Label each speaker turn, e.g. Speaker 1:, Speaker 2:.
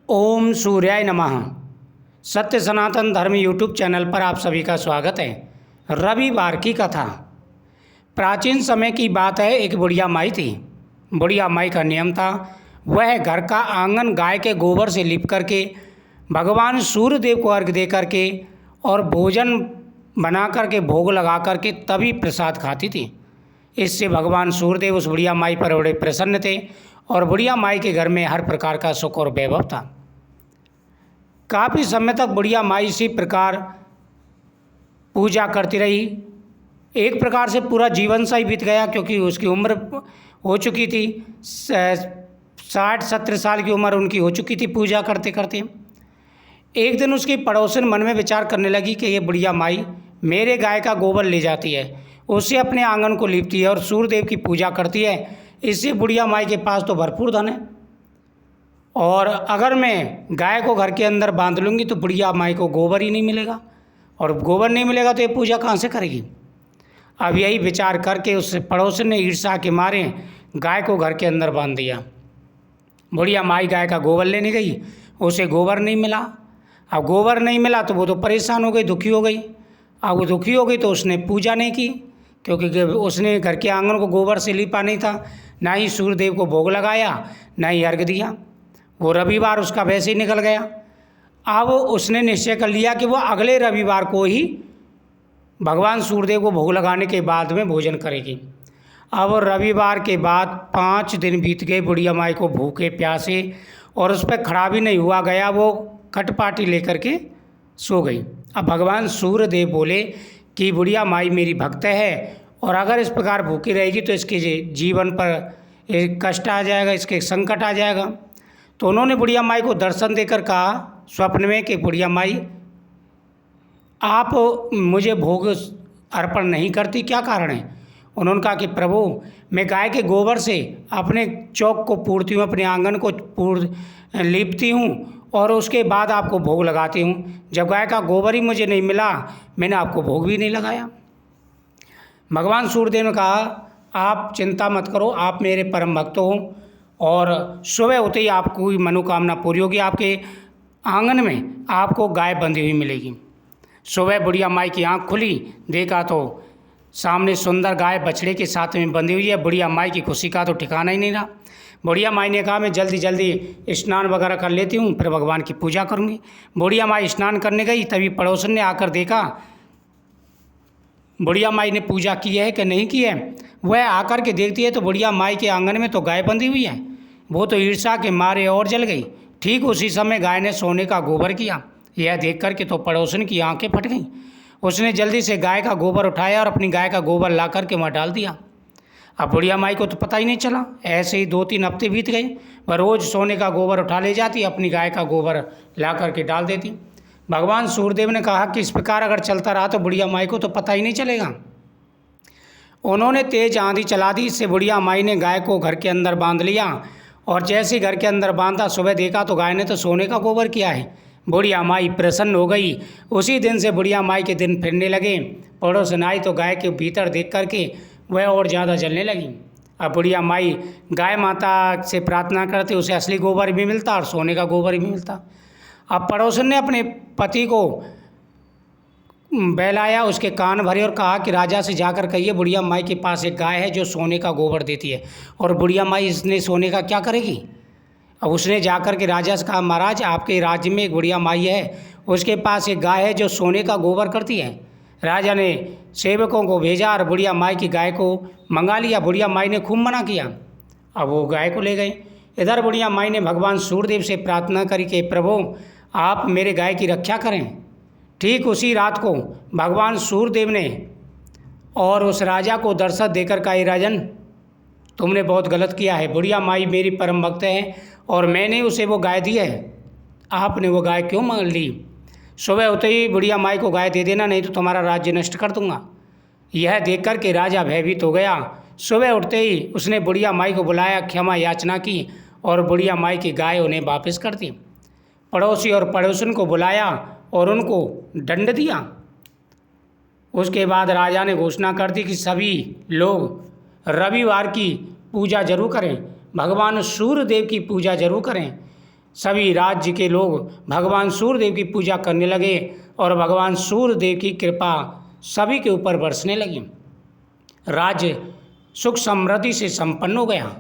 Speaker 1: ओम सूर्याय नमः। सत्य सनातन धर्म यूट्यूब चैनल पर आप सभी का स्वागत है। रविवार की कथा। प्राचीन समय की बात है। एक बुढ़िया माई थी। बुढ़िया माई का नियम था, वह घर का आंगन गाय के गोबर से लीप करके भगवान सूर्य देव को अर्घ दे करके और भोजन बना करके भोग लगा करके तभी प्रसाद खाती थी। इससे भगवान सूर्यदेव उस बुढ़िया माई पर बड़े प्रसन्न थे और बुढ़िया माई के घर में हर प्रकार का सुख और वैभव था। काफ़ी समय तक बुढ़िया माई इसी प्रकार पूजा करती रही। एक प्रकार से पूरा जीवन सा ही बीत गया, क्योंकि उसकी उम्र हो चुकी थी। 60-70 साल की उम्र उनकी हो चुकी थी पूजा करते करते। एक दिन उसकी पड़ोसन मन में विचार करने लगी कि ये बुढ़िया माई मेरे गाय का गोबर ले जाती है, उससे अपने आंगन को लीपती है और सूर्यदेव की पूजा करती है। इससे बुढ़िया माई के पास तो भरपूर धन है, और अगर मैं गाय को घर के अंदर बांध लूँगी तो बुढ़िया माई को गोबर ही नहीं मिलेगा, और गोबर नहीं मिलेगा तो ये पूजा कहाँ से करेगी। अब यही विचार करके उस पड़ोसन ने ईर्ष्या के मारे गाय को घर के अंदर बांध दिया। बुढ़िया माई गाय का गोबर लेने गई, उसे गोबर नहीं मिला। अब गोबर नहीं मिला तो वो तो परेशान हो गई, दुखी हो गई। अब वो दुखी हो गई तो उसने पूजा नहीं की, क्योंकि उसने घर के आंगन को गोबर से लीपा नहीं था, ना ही सूर्यदेव को भोग लगाया, ना ही अर्घ दिया। वो रविवार उसका वैसे ही निकल गया। अब उसने निश्चय कर लिया कि वो अगले रविवार को ही भगवान सूर्यदेव को भोग लगाने के बाद में भोजन करेगी। अब रविवार के बाद 5 दिन बीत गए बुढ़िया माई को भूखे प्यासे, और उस पर खड़ा भी नहीं हुआ गया। वो खटपाटी लेकर के सो गई। अब भगवान सूर्यदेव बोले कि बुढ़िया माई मेरी भक्त है, और अगर इस प्रकार भूखी रहेगी तो इसके जीवन पर एक कष्ट आ जाएगा, इसके संकट आ जाएगा। तो उन्होंने बुढ़िया माई को दर्शन देकर कहा स्वप्न में कि बुढ़िया माई आप मुझे भोग अर्पण नहीं करती, क्या कारण है। उन्होंने कहा कि प्रभु मैं गाय के गोबर से अपने चौक को पूरती हूँ, अपने आंगन को लीपती हूँ, और उसके बाद आपको भोग लगाती हूँ। जब गाय का गोबर ही मुझे नहीं मिला, मैंने आपको भोग भी नहीं लगाया। भगवान सूर्यदेव ने कहा आप चिंता मत करो, आप मेरे परम भक्त हो, और सुबह होते ही आपको मनोकामना पूरी होगी। आपके आंगन में आपको गाय बंधी हुई मिलेगी। सुबह बुढ़िया माई की आंख खुली, देखा तो सामने सुंदर गाय बछड़े के साथ में बंधी हुई है। बुढ़िया माई की खुशी का तो ठिकाना ही नहीं रहा। बुढ़िया माई ने कहा मैं जल्दी जल्दी स्नान वगैरह कर लेती हूँ, फिर भगवान की पूजा करूँगी। बुढ़िया माई स्नान करने गई, तभी पड़ोसन ने आकर देखा बुढ़िया माई ने पूजा की है कि नहीं की है। वह आकर के देखती है तो बुढ़िया माई के आंगन में तो गाय बंधी हुई है। वो तो ईर्ष्या के मारे और जल गई। ठीक उसी समय गाय ने सोने का गोबर किया। यह देख कर के तो पड़ोसन की आंखें फट गईं। उसने जल्दी से गाय का गोबर उठाया और अपनी गाय का गोबर ला कर के वहाँ डाल दिया। अब बुढ़िया माई को तो पता ही नहीं चला। ऐसे ही 2-3 हफ्ते बीत गए। वह रोज़ सोने का गोबर उठा ले जाती, अपनी गाय का गोबर ला कर के डाल देती। भगवान सूर्यदेव ने कहा कि इस प्रकार अगर चलता रहा तो बुढ़िया माई को तो पता ही नहीं चलेगा। उन्होंने तेज आंधी चला दी। इससे बुढ़िया माई ने गाय को घर के अंदर बांध लिया, और जैसे ही घर के अंदर बांधा, सुबह देखा तो गाय ने तो सोने का गोबर किया है। बुढ़िया माई प्रसन्न हो गई। उसी दिन से बुढ़िया माई के दिन फिरने लगे। पड़ोसन आई तो गाय के भीतर देख करके वह और ज़्यादा जलने लगी। अब बुढ़िया माई गाय माता से प्रार्थना करते, उसे असली गोबर भी मिलता और सोने का गोबर भी मिलता। अब पड़ोसन ने अपने पति को बहलाया, उसके कान भरे और कहा कि राजा से जाकर कहिए बुढ़िया माई के पास एक गाय है जो सोने का गोबर देती है, और बुढ़िया माई इसने सोने का क्या करेगी। अब उसने जाकर के राजा से कहा महाराज आपके राज्य में एक बुढ़िया माई है, उसके पास एक गाय है जो सोने का गोबर करती है। राजा ने सेवकों को भेजा और बुढ़िया माई की गाय को मंगा लिया। बुढ़िया माई ने खूब मना किया। अब वो गाय को ले गए। इधर बुढ़िया माई ने भगवान सूर्यदेव से प्रार्थना करी कि प्रभु आप मेरे गाय की रक्षा करें। ठीक उसी रात को भगवान सूर्यदेव ने और उस राजा को दर्शन देकर कहा राजन तुमने बहुत गलत किया है। बुढ़िया माई मेरी परम भक्त है और मैंने उसे वो गाय दी है, आपने वो गाय क्यों मांग ली। सुबह होते ही बुढ़िया माई को गाय दे देना, नहीं तो तुम्हारा राज्य नष्ट कर दूंगा। यह देखकर के राजा भयभीत हो गया। सुबह उठते ही उसने बुढ़िया माई को बुलाया, क्षमा याचना की, और बुढ़िया माई की गाय उन्हें वापस कर दी। पड़ोसी और पड़ोसन को बुलाया और उनको दंड दिया। उसके बाद राजा ने घोषणा कर दी कि सभी लोग रविवार की पूजा जरूर करें, भगवान सूर्यदेव की पूजा जरूर करें। सभी राज्य के लोग भगवान सूर्यदेव की पूजा करने लगे और भगवान सूर्यदेव की कृपा सभी के ऊपर बरसने लगी। राज्य सुख समृद्धि से संपन्न हो गया।